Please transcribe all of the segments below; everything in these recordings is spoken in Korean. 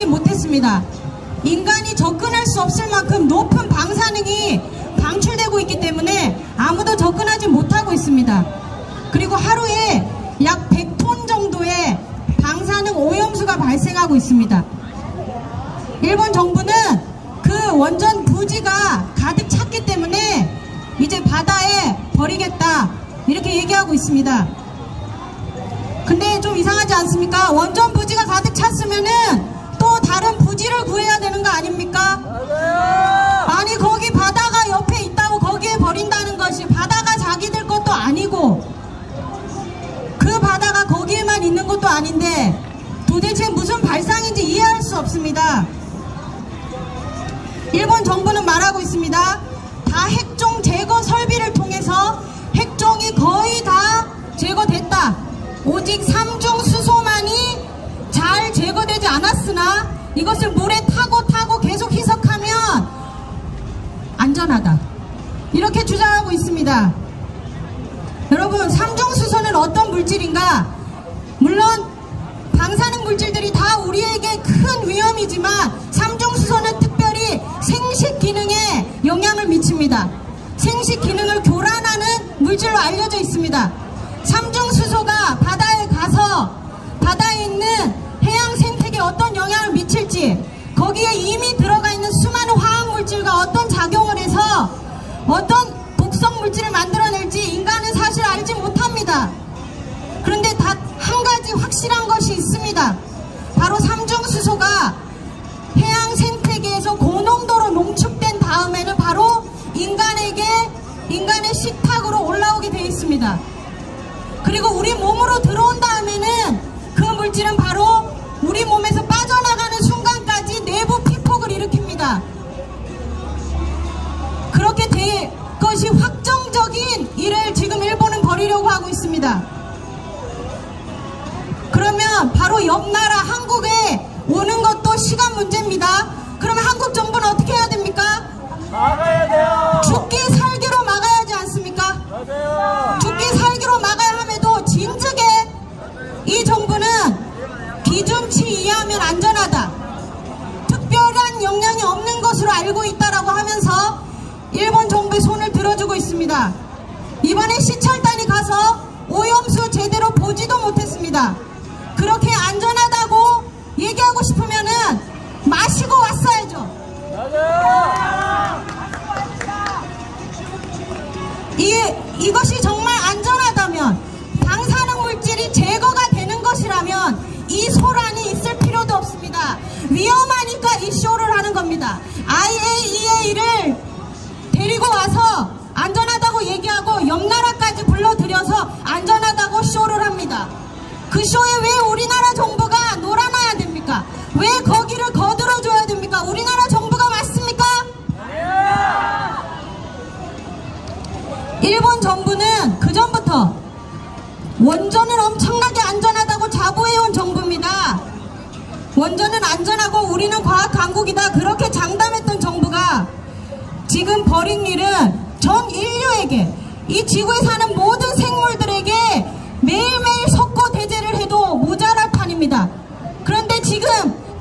못했습니다. 인간이 접근할 수 없을 만큼 높은 방사능이 방출되고 있기 때문에 아무도 접근하지 못하고 있습니다. 그리고 하루에 약 100톤 정도의 방사능 오염수가 발생하고 있습니다. 일본 정부는 그 원전 부지가 가득 찼기 때문에 이제 바다에 버리겠다 이렇게 얘기하고 있습니다. 근데 좀 이상하지 않습니까? 원전 부지가 가득 찼으면은 또 다른 부지를 구해야 되는 거 아닙니까? 아니 거기 바다가 옆에 있다고 거기에 버린다는 것이 바다가 자기들 것도 아니고 그 바다가 거기에만 있는 것도 아닌데 도대체 무슨 발상인지 이해할 수 없습니다. 일본 정부는 말하고 있습니다. 다 핵종 제거 설비를 통해서 핵종이 거의 다 제거됐다. 오직 삼중수소만이 잘 제거되지 않았으나 이것을 물에 타고 계속 희석하면 안전하다. 이렇게 주장하고 있습니다. 여러분, 삼중수소는 어떤 물질인가? 물론 방사능 물질들이 다 우리에게 큰 위험이지만 삼중수소는 특별히 생식 기능에 영향을 미칩니다. 생식 기능을 교란하는 물질로 알려져 있습니다. 삼중수소가 바다에 가서 바다에 있는 해양 생태계에 어떤 영향을 미칠지, 거기에 이미 들어가 있는 수많은 화학물질과 어떤 작용을 해서 어떤 독성 물질을 만들어낼지 인간은 사실 알지 못합니다. 그런데 단 한 가지 확실한 것이 있습니다. 바로 삼중수소가 해양 생태계에서 고농도로 농축된 다음에는 바로 인간의 식탁으로 올라오게 되어 있습니다. 그리고 우리 몸으로 들어온 다음에는 그 물질은 바로 우리 몸에서 빠져나가는 순간까지 내부 피폭을 일으킵니다. 그렇게 될 것이 확정적인 일을 지금 일본은 벌이려고 하고 있습니다. 그러면 바로 옆 나라 한국에 오는 것도 시간 문제입니다. 그러면 한국 정부는 어떻게 해야 됩니까? 막아야 돼요. 죽기 살기로 막아야 하지 않습니까? 맞아요. 죽기 살기로 막아야 함에도 진즉에 이 정부는 기준치 이하면 안전하다, 특별한 영향이 없는 것으로 알고 있다라고 하면서 일본 정부의 손을 들어주고 있습니다. 이번에 시찰단이 가서 오염수 제대로 보지도 못했습니다. 그렇게 안전하다고 얘기하고 싶으면은 마시고 왔어야죠. 맞아요. 이것이 정말 안전하다면, 방사능 물질이 제거가 되는 것이라면 이 소란이 있을 필요도 없습니다. 위험하니까 이 쇼를 하는 겁니다. IAEA를 데리고 와서 안전하다고 얘기하고 옆 나라까지 불러들여서 안전하다고 쇼를 합니다. 그 쇼에 왜 우리나라 정부가 놀아나야 됩니까? 왜 거기를 거들어줘야 됩니까? 우리나라 정부가 맞습니까? 일본 정부는 그전부터 원전은 엄청나게 안전하다고 자부해온 정부입니다. 원전은 안전하고 우리는 과학 강국이다, 그렇게 장담했던 정부가 지금 벌인 일은 전 인류에게, 이 지구에 사는 모든 생물들에게 매일매일 석고 대죄를 해도 모자랄 판입니다. 그런데 지금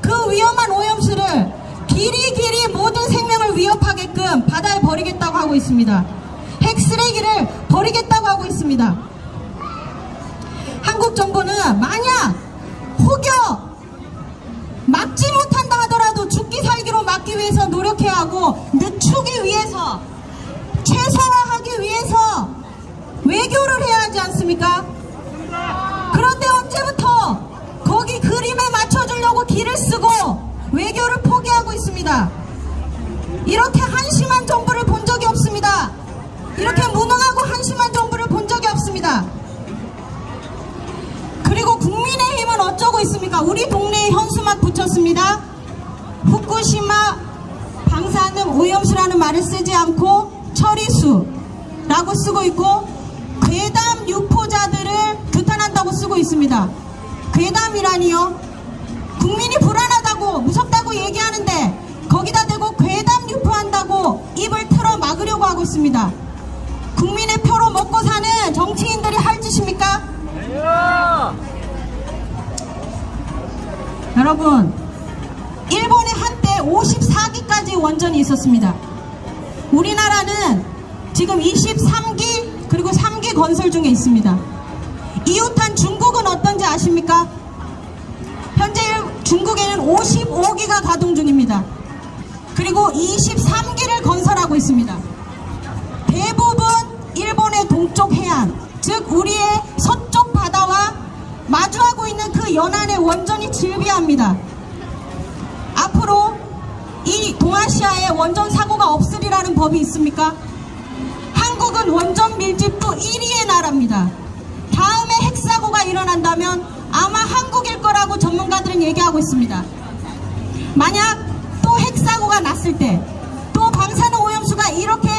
그 위험한 오염수를 길이 모든 생명을 위협하게끔 바다에 버리겠다고 하고 있습니다. 핵 쓰레기를 버리겠다고 하고 있습니다. 한국 정부는 만약 혹여 막지 못한다 하더라도 죽기 살기로 막기 위해서 노력해야 하고, 늦추기 위해서, 최소화하기 위해서 외교를 해야 하지 않습니까? 그런데 언제부터 거기 그림에 맞춰주려고 길을 쓰고 외교를 포기하고 있습니다. 이렇게 한심한 정부를 본 적이 없습니다. 이렇게 무능하고 한심한 정부를 본 적이 없습니다. 그리고 국민의힘은 어쩌고 있습니까? 우리 동네에 현수막 붙였습니다. 후쿠시마 방사능 오염수라는 말을 쓰지 않고 처리수라고 쓰고 있고, 괴담 유포자들을 규탄한다고 쓰고 있습니다. 괴담이라니요? 국민이 불안하다고 무섭다고 얘기하는데 거기다 대고 괴담 유포한다고 입을 틀어 막으려고 하고 있습니다. 국민의 표로 먹고 사는 정치인들이 할 짓입니까? 여러분, 3기까지 원전이 있었습니다. 우리나라는 지금 23기 그리고 3기 건설 중에 있습니다. 이웃한 중국은 어떤지 아십니까? 현재 중국에는 55기가 가동 중입니다. 그리고 23기를 건설하고 있습니다. 대부분 일본의 동쪽 해안, 즉 우리의 서쪽 바다와 마주하고 있는 그 연안에 원전이 즐비합니다. 앞으로 이 동아시아에 원전 사고가 없으리라는 법이 있습니까? 한국은 원전 밀집도 1위의 나라입니다. 다음에 핵사고가 일어난다면 아마 한국일 거라고 전문가들은 얘기하고 있습니다. 만약 또 핵사고가 났을 때, 또 방사능 오염수가 이렇게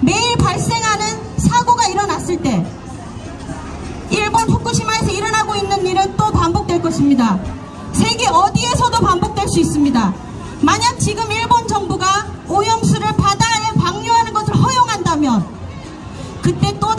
매일 발생하는 사고가 일어났을 때 일본 후쿠시마에서 일어나고 있는 일은 또 반복될 것입니다. 세계 어디에서도 반복될 수 있습니다. 만약 지금 일본 정부가 오염수를 바다에 방류하는 것을 허용한다면 그때 또